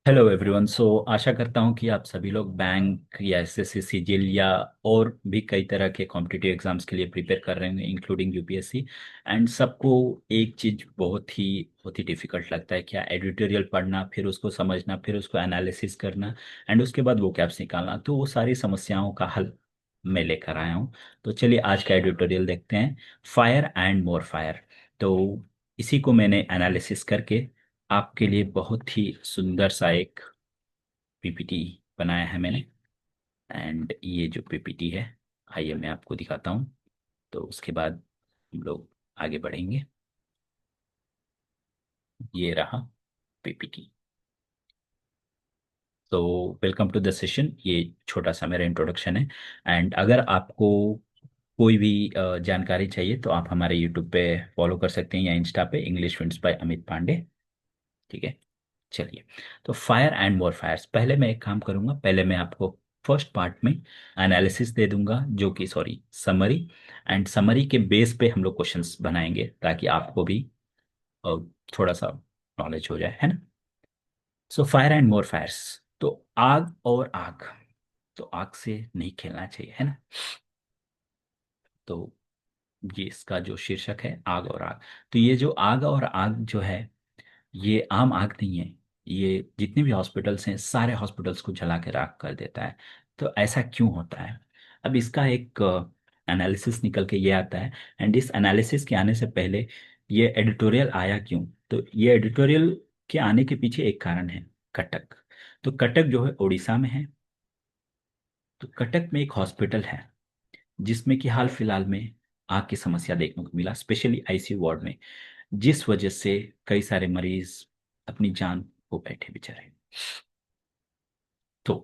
Hello everyone. आशा करता हूँ कि आप सभी लोग बैंक या एसएससी सीजीएल या और भी कई तरह के कॉम्पिटिटिव एग्जाम्स के लिए प्रिपेयर कर रहे हैं, इंक्लूडिंग यूपीएससी। एंड सबको एक चीज़ बहुत ही डिफिकल्ट लगता है, क्या एडिटोरियल पढ़ना, फिर उसको समझना, फिर उसको एनालिसिस करना एंड उसके बाद वो कैप्स निकालना। तो वो सारी समस्याओं का हल मैं लेकर आया हूँ। तो चलिए आज का एडिटोरियल देखते हैं, फायर एंड मोर फायर। तो इसी को मैंने एनालिसिस करके आपके लिए बहुत ही सुंदर सा एक पीपीटी बनाया है मैंने। एंड ये जो पीपीटी है, आइए मैं आपको दिखाता हूँ। तो उसके बाद हम लोग आगे बढ़ेंगे। ये रहा पीपीटी। तो वेलकम टू द सेशन। ये छोटा सा मेरा इंट्रोडक्शन है। एंड अगर आपको कोई भी जानकारी चाहिए तो आप हमारे यूट्यूब पे फॉलो कर सकते हैं या इंस्टा पे English friends by Amit Pandey. ठीक है, चलिए। तो फायर एंड मोर फायर्स, पहले मैं एक काम करूंगा, पहले मैं आपको फर्स्ट पार्ट में एनालिसिस दे दूंगा, जो कि सॉरी समरी। एंड समरी के बेस पे हम लोग क्वेश्चंस बनाएंगे ताकि आपको भी अ, थोड़ा सा नॉलेज हो जाए, है ना। So fire and more fires. तो आग और आग, तो आग से नहीं खेलना चाहिए, है ना। तो ये इसका जो शीर्षक है, आग और आग। तो ये जो आग और आग जो है, ये आम आग नहीं है। ये जितने भी हॉस्पिटल्स हैं, सारे हॉस्पिटल्स को जला के राख कर देता है। तो ऐसा क्यों होता है? अब इसका एक एनालिसिस निकल के ये आता है। एंड इस एनालिसिस के आने से पहले ये एडिटोरियल आया क्यों? तो ये एडिटोरियल के आने के पीछे एक कारण है, कटक। तो कटक जो है उड़ीसा में है। तो कटक में एक हॉस्पिटल है जिसमें कि हाल फिलहाल में आग की समस्या देखने को मिला, स्पेशली आईसीयू वार्ड में, जिस वजह से कई सारे मरीज अपनी जान को बैठे बेचारे। तो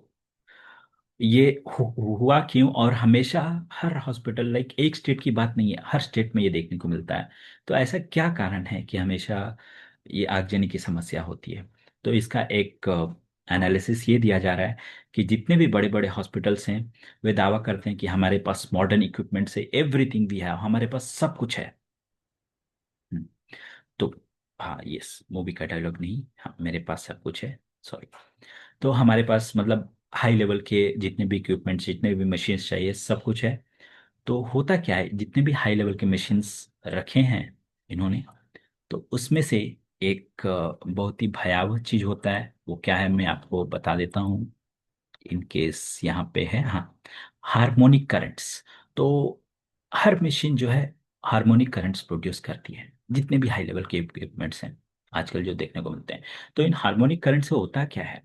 ये हुआ क्यों? और हमेशा हर हॉस्पिटल, लाइक एक स्टेट की बात नहीं है, हर स्टेट में ये देखने को मिलता है। तो ऐसा क्या कारण है कि हमेशा ये आगजनी की समस्या होती है? तो इसका एक एनालिसिस ये दिया जा रहा है कि जितने भी बड़े बड़े हॉस्पिटल्स हैं, वे दावा करते हैं कि हमारे पास मॉडर्न इक्विपमेंट से एवरीथिंग भी है, हमारे पास सब कुछ है। हम्म, तो हाँ, यस, मूवी का डायलॉग नहीं, हाँ मेरे पास सब कुछ है, सॉरी। तो हमारे पास मतलब हाई लेवल के जितने भी इक्विपमेंट्स, जितने भी मशीन्स चाहिए, सब कुछ है। तो होता क्या है, जितने भी हाई लेवल के मशीन्स रखे हैं इन्होंने, तो उसमें से एक बहुत ही भयावह चीज होता है। वो क्या है, मैं आपको बता देता हूँ। इन केस यहाँ पे है, हाँ, हार्मोनिक करंट्स। तो हर मशीन जो है हार्मोनिक करंट्स प्रोड्यूस करती है, जितने भी हाई लेवल के इक्विपमेंट्स हैं आजकल जो देखने को मिलते हैं। तो इन हार्मोनिक करंट से होता क्या है,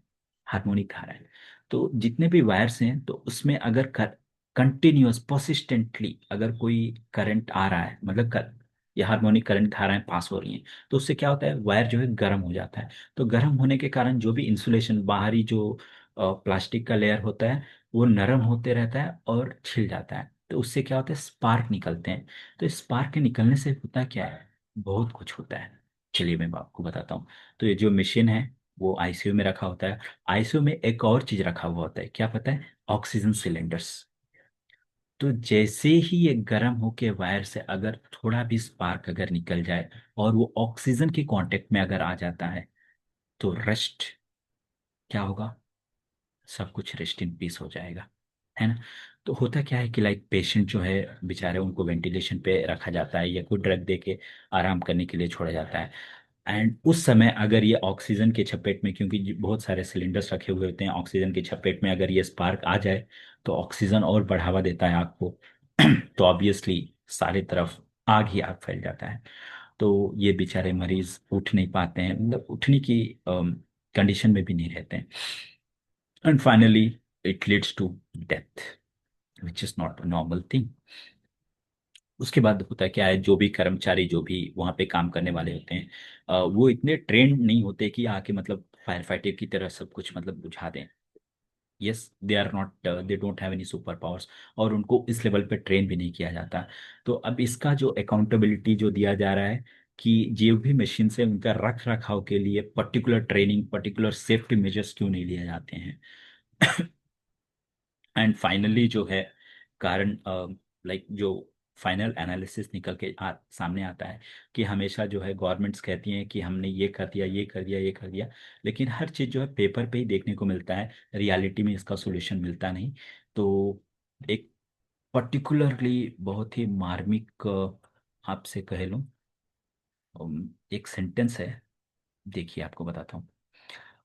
हार्मोनिक धारा है। तो जितने भी वायर्स हैं, तो उसमें अगर कंटिन्यूअस परसिस्टेंटली अगर कोई करंट आ रहा है, मतलब ये हार्मोनिक करंट धाराएं पास हो रही हैं, तो उससे क्या होता है, वायर जो है गर्म हो जाता है। तो गर्म होने के कारण जो भी इंसुलेशन, बाहरी जो प्लास्टिक का लेयर होता है, वो नरम होते रहता है और छिल जाता है। तो उससे क्या होता है, स्पार्क निकलते हैं। तो स्पार्क के निकलने से होता क्या है, बहुत कुछ होता है। चलिए मैं आपको बताता हूँ। तो ये जो मशीन है, वो आईसीयू में रखा होता है। आईसीयू में एक और चीज रखा हुआ होता है, क्या पता है? Oxygen cylinders. तो जैसे ही ये गर्म होके वायर से अगर थोड़ा भी स्पार्क अगर निकल जाए और वो ऑक्सीजन के कांटेक्ट में अगर आ जाता है, तो रेस्ट क्या होगा, सब कुछ रेस्ट इन पीस हो जाएगा, है ना। तो होता क्या है कि लाइक पेशेंट जो है बेचारे, उनको वेंटिलेशन पे रखा जाता है या कोई ड्रग दे के आराम करने के लिए छोड़ा जाता है। एंड उस समय अगर ये ऑक्सीजन के चपेट में, क्योंकि बहुत सारे सिलेंडर्स रखे हुए होते हैं, ऑक्सीजन के चपेट में अगर ये स्पार्क आ जाए, तो ऑक्सीजन और बढ़ावा देता है आग को। तो ऑब्वियसली सारी तरफ आग ही आग फैल जाता है। तो ये बेचारे मरीज उठ नहीं पाते हैं, मतलब उठने की कंडीशन में भी नहीं रहते हैं। And finally it leads to death, which is not a normal thing. उसके बाद होता है क्या है, जो भी कर्मचारी, जो भी वहाँ पे काम करने वाले होते हैं, वो इतने ट्रेंड नहीं होते कि आके मतलब फायर फाइटर की तरह सब कुछ मतलब बुझा दें। Yes, they are not, they don't have any super powers, और उनको इस लेवल पे ट्रेन भी नहीं किया जाता। तो अब इसका जो अकाउंटेबिलिटी जो दिया जा रहा है, कि जो भी मशीन से उनका रख रखाव के लिए particular training, particular safety measures क्यों नहीं लिए जाते हैं। एंड फाइनली जो है कारण, लाइक जो फाइनल एनालिसिस निकल के सामने आता है कि हमेशा जो है गवर्नमेंट्स कहती हैं कि हमने ये कर दिया, ये कर दिया, ये कर दिया, लेकिन हर चीज़ जो है पेपर पे ही देखने को मिलता है, रियलिटी में इसका सोल्यूशन मिलता नहीं। तो एक पर्टिकुलरली बहुत ही मार्मिक आपसे कह लूँ, एक सेंटेंस है, देखिए आपको बताता हूँ।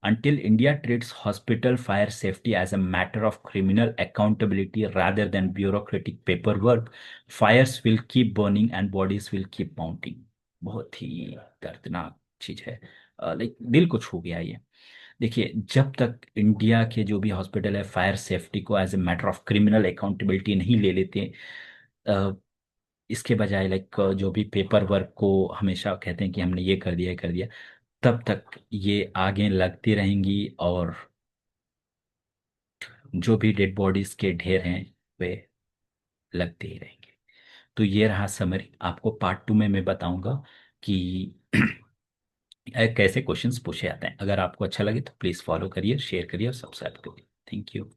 Until India treats hospital fire safety as a matter of criminal accountability rather than bureaucratic paperwork, fires will keep burning and bodies will keep mounting। बहुत ही दर्दनाक चीज है, लाइक दिल को छू गया ये। देखिए, जब तक इंडिया के जो भी हॉस्पिटल है फायर सेफ्टी को as a matter of criminal accountability नहीं ले लेते, अ, इसके बजाय लाइक जो भी पेपर वर्क को हमेशा कहते हैं कि हमने ये कर दिया, ये कर दिया, तब तक ये आगे लगती रहेंगी, और जो भी डेड बॉडीज के ढेर हैं वे लगते ही रहेंगे। तो ये रहा समरी। आपको पार्ट 2 में मैं बताऊंगा कि कैसे क्वेश्चंस पूछे जाते हैं। अगर आपको अच्छा लगे तो प्लीज़ फॉलो करिए, शेयर करिए और सब्सक्राइब करिए। Thank you.